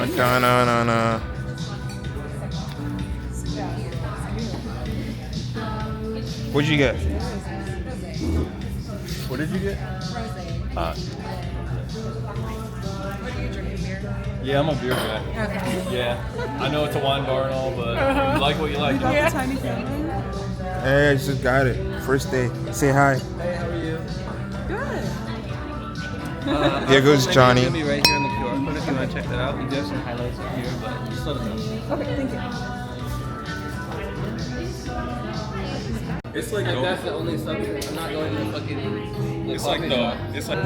Da-na-na-na. What'd you get? What did you get? What are you drinking, beer? Yeah, I'm a beer guy. Okay. Yeah, I know it's a wine bar and all, but you like what you like. Yeah. Tiny family. Hey, I just got it. First day. Say hi. Hey, how are you? Good. Here goes Johnny. It's gonna be right here on the QR code if you want to check that out. We do have some highlights up here, but just let us know. Okay, thank you. It's like That's the only substance. I'm not going to fucking. it's like it's like.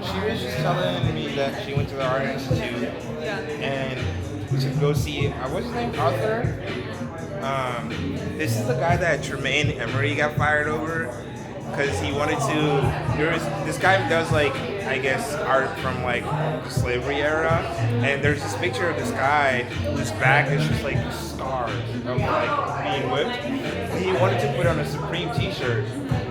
She was just telling me that she went to the Art Institute and to go see, what's his name? Arthur? This is the guy that Tremaine Emery got fired over because he wanted to. This guy does like, I guess, art from like the slavery era, and there's this picture of this guy whose back is just like scars of like being whipped. And he wanted to put on a Supreme T-shirt,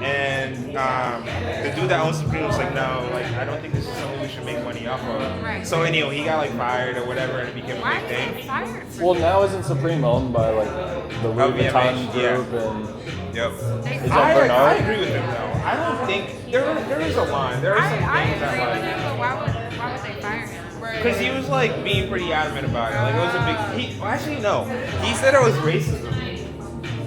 and the dude that owns Supreme was like, no, like I don't think this is something we should make money off of. Right. So anyway, he got like fired or whatever, and it became a Why big did they thing. fire for Well, now isn't Supreme owned by like the Louis Vuitton LVMH, group yeah. and Yep. is that I Bernard? agree with him though. I don't think there is a line. There are some I things agree with that him, but why would they fire him? because he was like being pretty adamant about it. Like it was a big. Well, actually no. He said it was racism.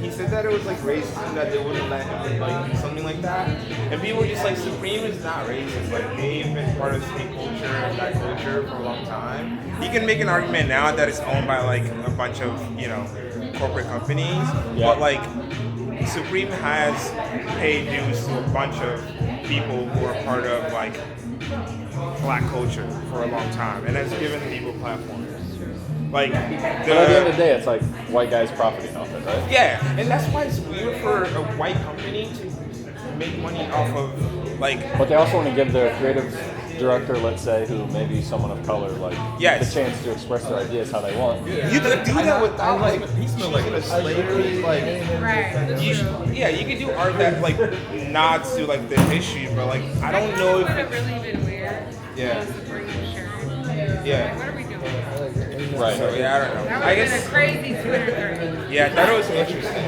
He said that it was like racism that they wouldn't let him like do something like that. And people were just like, Supreme is not racist. Like they've been part of skate culture and that culture for a long time. You can make an argument now that it's owned by like a bunch of corporate companies, but like Supreme has paid dues to a bunch of people who are part of like black culture for a long time, and has given people platforms. Like, But at the end of the day, it's like white guys profiting off it, right? yeah, and that's why it's weird for a white company to make money off of like. But they also want to give their creative director, let's say, who may be someone of color, like Yes. the chance to express their ideas how they want. You can do that without like he smelled like a slavery like. Right. You can do art that like nods to like the history, but like I don't know Would have if really been weird. Yeah. Just bring a shirt. Yeah. What are we doing? Right. So yeah, I don't know. That would I have been guess a crazy Twitter thread. yeah, I thought it was interesting.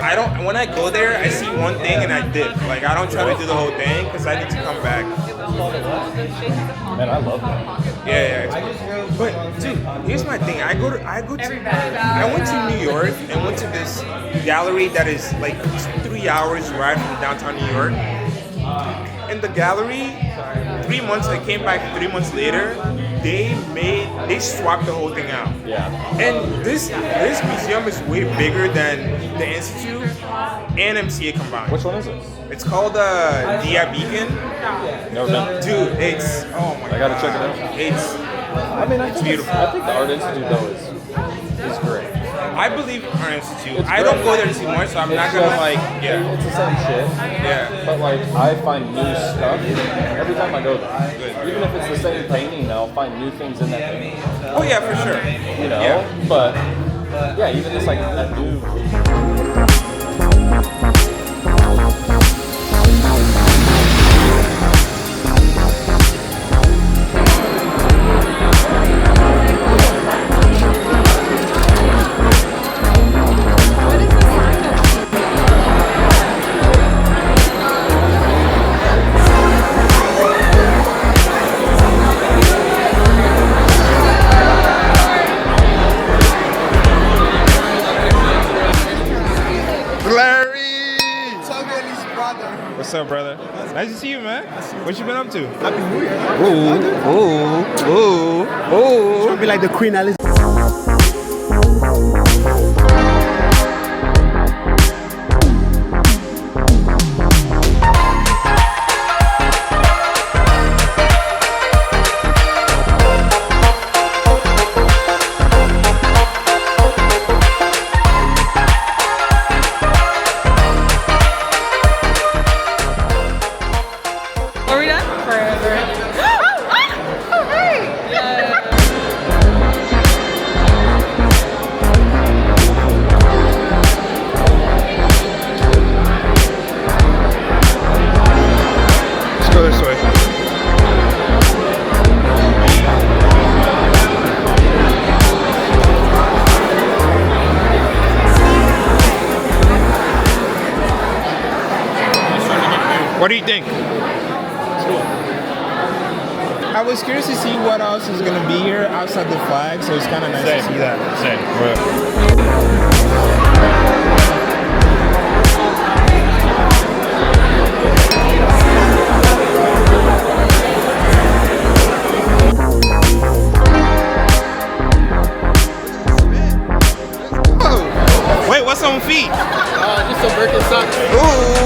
I don't. When I go there, I see one thing and I dip. Like I don't try to do the whole thing because I need to come back. Man, I love that. Yeah. But dude, here's my thing. I went to New York and went to this gallery that is like 3 hours ride from downtown New York. In the gallery, 3 months. I came back 3 months later. They swapped the whole thing out. Yeah. And this museum is way bigger than the Institute and MCA combined. Which one is it? It's called Dia Beacon. Never been. Dude, it's oh my god. I gotta check it out. It's I mean, I think beautiful. I think the Art Institute though is great. I believe in Art Institute. It's I don't great. go there too much, so I'm not It's gonna just- like yeah. It's the same shit. Yeah. But like, I find new stuff every time I go there. Good. Even if it's the same painting, I'll find new things in that painting. Oh yeah, for sure. You know, Yeah. but yeah, even just like that new. What's up, brother? Nice to see you, man. What you been up to? Happy New Year. Ooh. Trying to be like the Queen Elizabeth. Are we done? Forever. Oh, hey! What do you think? I was curious to see what else is gonna be here outside the flag, so it's kind of nice to see that. Same. Oh, wait, what's on feet? Just some Birkenstocks. Ooh.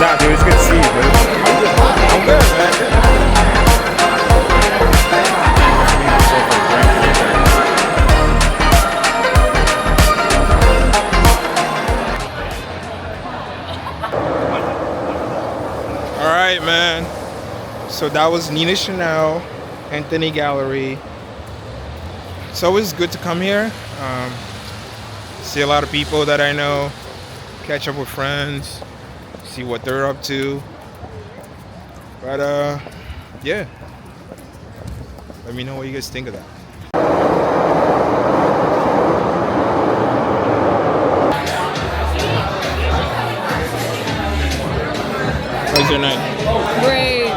Nah, dude, it's good to see you, dude. I'm good, man. All right, man. So that was Nina Chanel, Anthony Gallery. It's always good to come here. See a lot of people that I know, catch up with friends, see what they're up to. But yeah. Let me know what you guys think of that. How's your night? Great.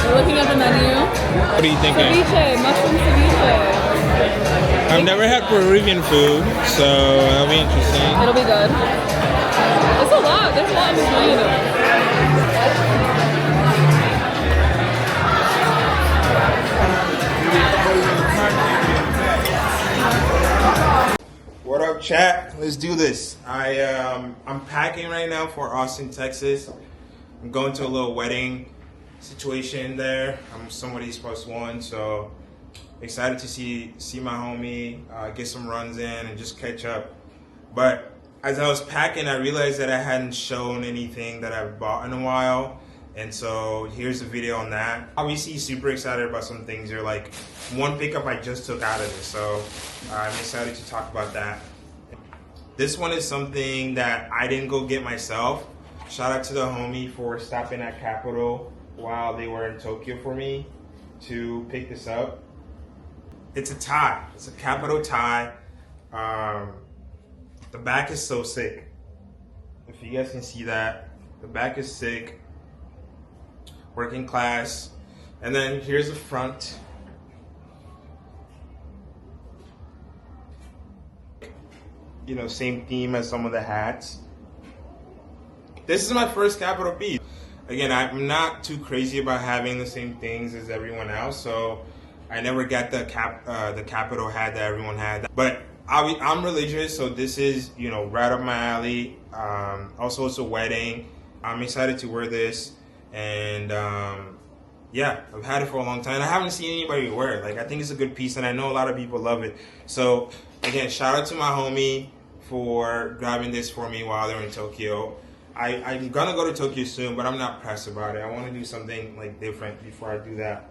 We're looking at the menu. What are you thinking? Ceviche, mushroom ceviche. I've never had Peruvian food, so that'll be interesting. It'll be good. It's a lot. There's a lot of this menu. What up, chat? Let's do this. I'm packing right now for Austin, Texas. I'm going to a little wedding situation there. I'm somebody's +1, so excited to see my homie, get some runs in, and just catch up. But as I was packing, I realized that I hadn't shown anything that I've bought in a while. And so here's a video on that. Obviously super excited about some things. They're like one pickup I just took out of this. So I'm excited to talk about that. This one is something that I didn't go get myself. Shout out to the homie for stopping at Capitol while they were in Tokyo for me to pick this up. It's a tie. It's a Capitol tie. The back is so sick. If you guys can see that, the back is sick. Working class. And then here's the front. You know, same theme as some of the hats. This is my first Capitol piece. Again, I'm not too crazy about having the same things as everyone else, so I never got the Capitol hat that everyone had. But I'm religious, so this is, you know, right up my alley. Also, it's a wedding. I'm excited to wear this, and yeah, I've had it for a long time. I haven't seen anybody wear it. Like, I think it's a good piece, and I know a lot of people love it. So again, shout out to my homie for grabbing this for me while they're in Tokyo. I'm gonna go to Tokyo soon, but I'm not pressed about it. I want to do something like different before I do that.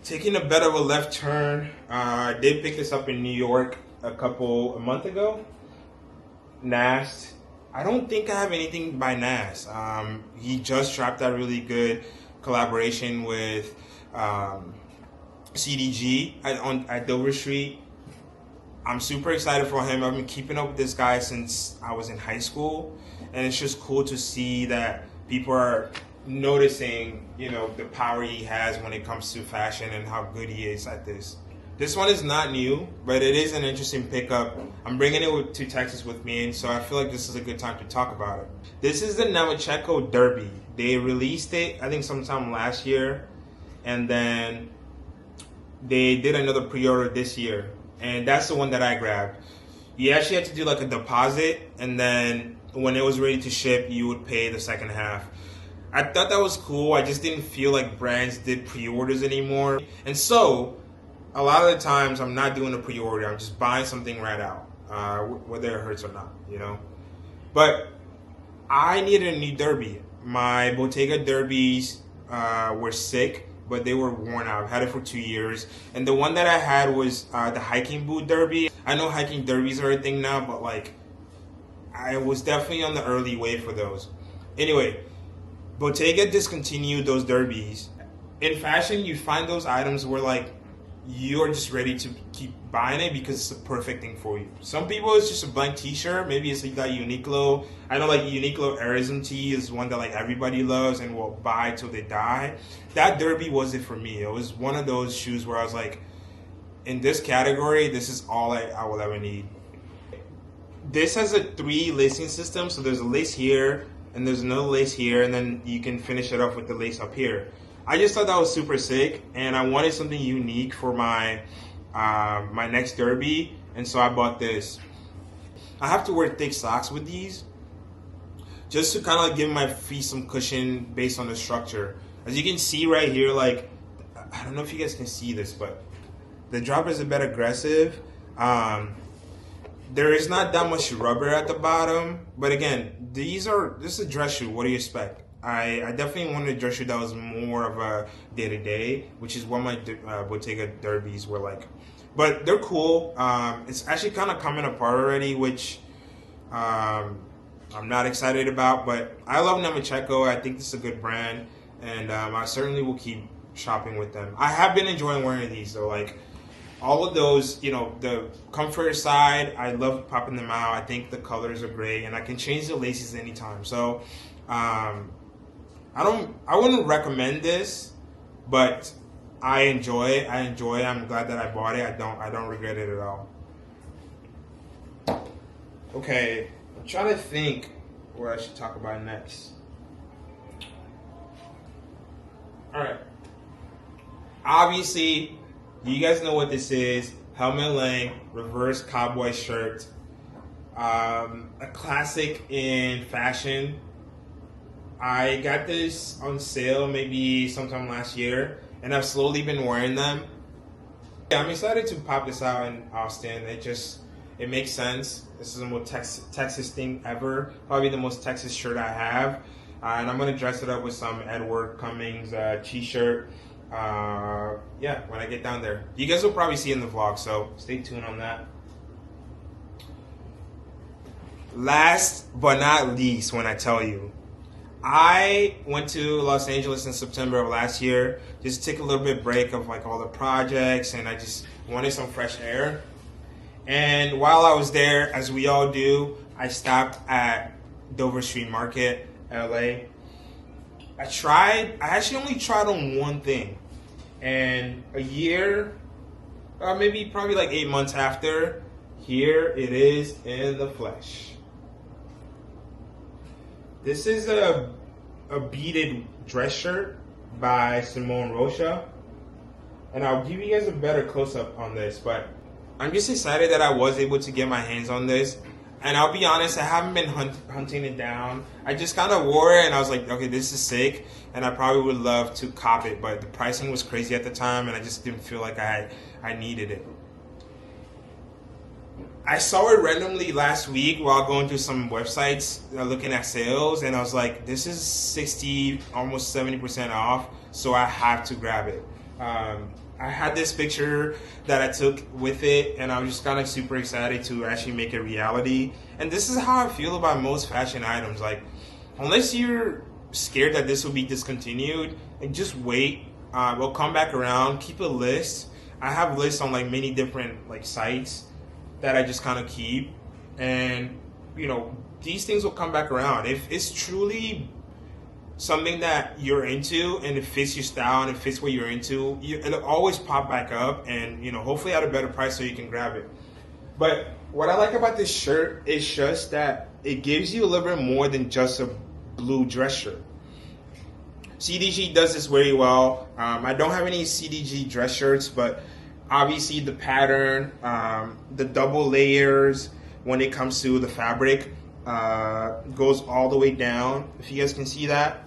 Taking a bit of a left turn. I did pick this up in New York a month ago. Nast. I don't think I have anything by Nast. He just dropped that really good collaboration with CDG at Dover Street. I'm super excited for him. I've been keeping up with this guy since I was in high school, and it's just cool to see that people are noticing, you know, the power he has when it comes to fashion and how good he is at this. This one is not new, but it is an interesting pickup. I'm bringing it to Texas with me, and so I feel like this is a good time to talk about it. This is the Mochakk Derby. They released it, I think, sometime last year, and then they did another pre-order this year, and that's the one that I grabbed. You actually had to do like a deposit, and then when it was ready to ship, you would pay the second half. I thought that was cool. I just didn't feel like brands did pre-orders anymore. And so, a lot of the times, I'm not doing a pre-order. I'm just buying something right out, whether it hurts or not, you know? But I needed a new derby. My Bottega derbies were sick, but they were worn out. I've had it for 2 years. And the one that I had was the hiking boot derby. I know hiking derbies are a thing now, but like, I was definitely on the early wave for those. Anyway, Bottega discontinued those derbies. In fashion, you find those items where like, you're just ready to keep buying it because it's the perfect thing for you. Some people it's just a blank t-shirt. Maybe it's like that Uniqlo. I know like Uniqlo Airism tee is one that like everybody loves and will buy till they die. That derby was it for me. It was one of those shoes where I was like, in this category, this is all I will ever need. This has a 3 lacing system. So there's a lace here and there's another lace here, and then you can finish it off with the lace up here. I just thought that was super sick, and I wanted something unique for my my next derby, and so I bought this. I have to wear thick socks with these just to kind of like give my feet some cushion based on the structure. As you can see right here, like, I don't know if you guys can see this, but the drop is a bit aggressive. There is not that much rubber at the bottom, but again, this is a dress shoe. What do you expect? I definitely wanted a dress shoe that was more of a day-to-day, which is what my Bottega derbies were like. But they're cool. It's actually kind of coming apart already, which I'm not excited about. But I love Mochakk. I think this is a good brand, and I certainly will keep shopping with them. I have been enjoying wearing these, though. Like, all of those, you know, the comfort side, I love popping them out. I think the colors are great, and I can change the laces anytime. So, I wouldn't recommend this, but I enjoy it. I'm glad that I bought it. I don't regret it at all. Okay, I'm trying to think what I should talk about next. All right. Obviously, you guys know what this is. Helmet length, reverse cowboy shirt. A classic in fashion. I got this on sale maybe sometime last year, and I've slowly been wearing them. Yeah, I'm excited to pop this out in Austin. It makes sense. This is the most Texas thing ever. Probably the most Texas shirt I have. And I'm going to dress it up with some Edward Cummings t-shirt. Yeah, when I get down there. You guys will probably see it in the vlog, so stay tuned on that. Last but not least, when I tell you, I went to Los Angeles in September of last year just to take a little bit break of like all the projects, and I just wanted some fresh air. And while I was there, as we all do, I stopped at Dover Street Market, LA. I actually only tried on one thing, and a year, maybe probably like 8 months after, here it is in the flesh. This is a beaded dress shirt by Simone Rocha, and I'll give you guys a better close-up on this, but I'm just excited that I was able to get my hands on this. And I'll be honest, I haven't been hunting it down. I just kind of wore it and I was like, okay, this is sick, and I probably would love to cop it, but the pricing was crazy at the time and I just didn't feel like I needed it. I saw it randomly last week while going through some websites looking at sales, and I was like, this is 60, almost 70% off, so I have to grab it. I had this picture that I took with it, and I was just kind of super excited to actually make it reality. And this is how I feel about most fashion items. Like, unless you're scared that this will be discontinued, and just wait. We'll come back around. Keep a list. I have lists on like many different like sites that I just kind of keep, and you know, these things will come back around. If it's truly something that you're into and it fits your style and it fits what you're into, it'll always pop back up, and you know, hopefully at a better price so you can grab it. But what I like about this shirt is just that it gives you a little bit more than just a blue dress shirt. CDG does this very well. I don't have any CDG dress shirts, but obviously the pattern, the double layers when it comes to the fabric goes all the way down. If you guys can see that,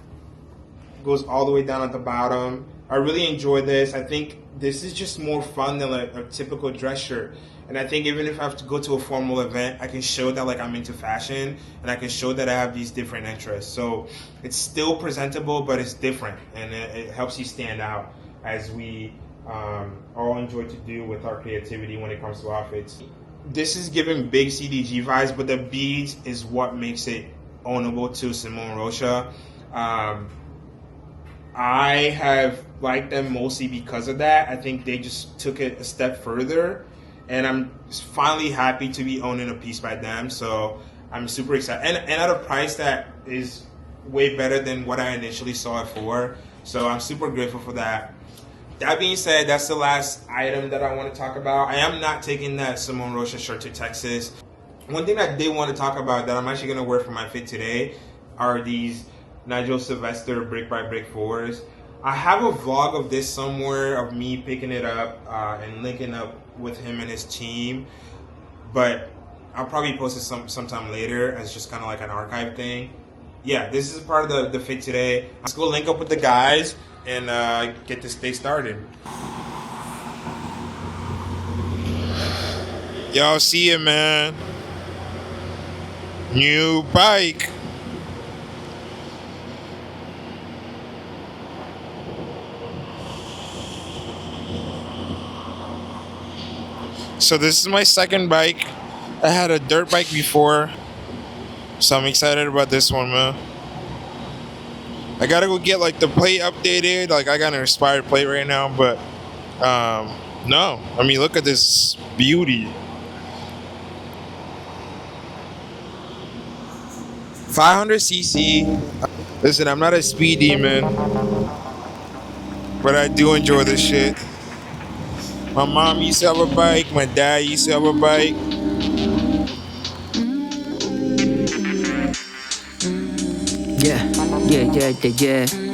goes all the way down at the bottom. I really enjoy this. I think this is just more fun than a typical dress shirt. And I think even if I have to go to a formal event, I can show that like I'm into fashion, and I can show that I have these different interests. So it's still presentable, but it's different, and it helps you stand out, as we all enjoy to do with our creativity when it comes to outfits. This is giving big CDG vibes, but the beads is what makes it ownable to Simone Rocha. I have liked them mostly because of that. I think they just took it a step further, and I'm finally happy to be owning a piece by them. So I'm super excited, and at a price that is way better than what I initially saw it for. So I'm super grateful for that. That being said, that's the last item that I want to talk about. I am not taking that Simone Rocha shirt to Texas. One thing I did want to talk about that I'm actually going to wear for my fit today are these Nigel Sylvester brick by brick 4s. I have a vlog of this somewhere of me picking it up and linking up with him and his team, but I'll probably post it sometime later as just kind of like an archive thing. Yeah, this is part of the fit today. Let's go link up with the guys and get this day started. Y'all see it, man. New bike. So this is my second bike. I had a dirt bike before, so I'm excited about this one, man. I gotta go get like the plate updated. Like I got an expired plate right now, but no. I mean, look at this beauty. 500cc. Listen, I'm not a speed demon, but I do enjoy this shit. My mom used to have a bike. My dad used to have a bike.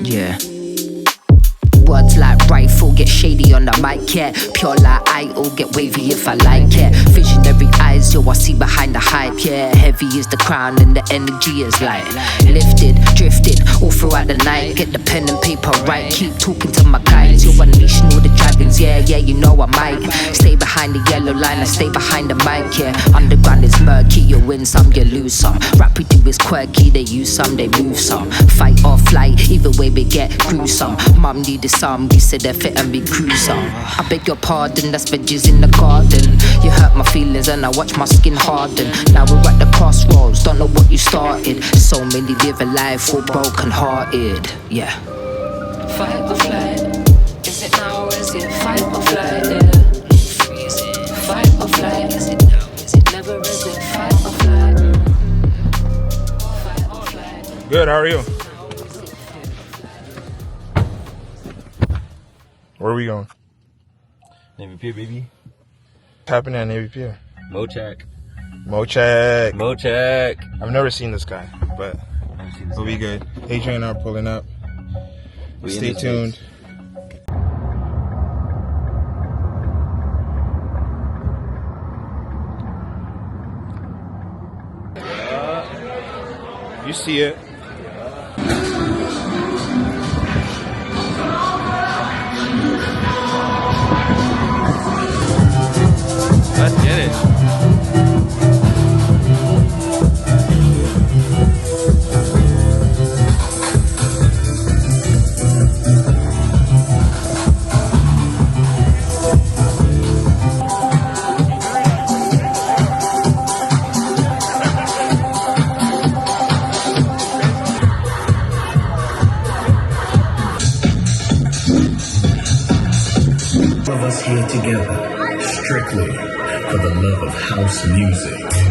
Yeah. Words like rifle, get shady on the mic, yeah. Pure like idol, get wavy if I like, yeah. Visionary eyes, yo, I see behind the hype, yeah. Heavy is the crown and the energy is light. Lifted, drifted, all throughout the night. Get the pen and paper right, keep talking to my guides. Yo, unleashing all the dragons, yeah, you know I might. Stay behind the yellow line, I stay behind the mic, yeah. Underground is murky, you win some, you lose some. Rap we do is quirky, they use some, they move some. Fight or flight, either way we get gruesome. Mum needed some, we said they're fit and be cruiser. I beg your pardon, that's veggies in the garden. You hurt my feelings and I watch my skin harden. Now we're at the crossroads, don't know what you started. So many live a life all broken hearted, yeah. Fight or flight, is it now or is it fight or flight, yeah. Fight or flight, is it now, is it never, is it fight or flight? Fight or flight. Good, how are you? Where are we going? Navy Pier, baby. What's happening at Navy Pier? Mochakk. I've never seen this guy, but it'll be good. Adrian and I are pulling up. Stay tuned. You see it. Let's get it. Of us here together, strictly for the love of house music.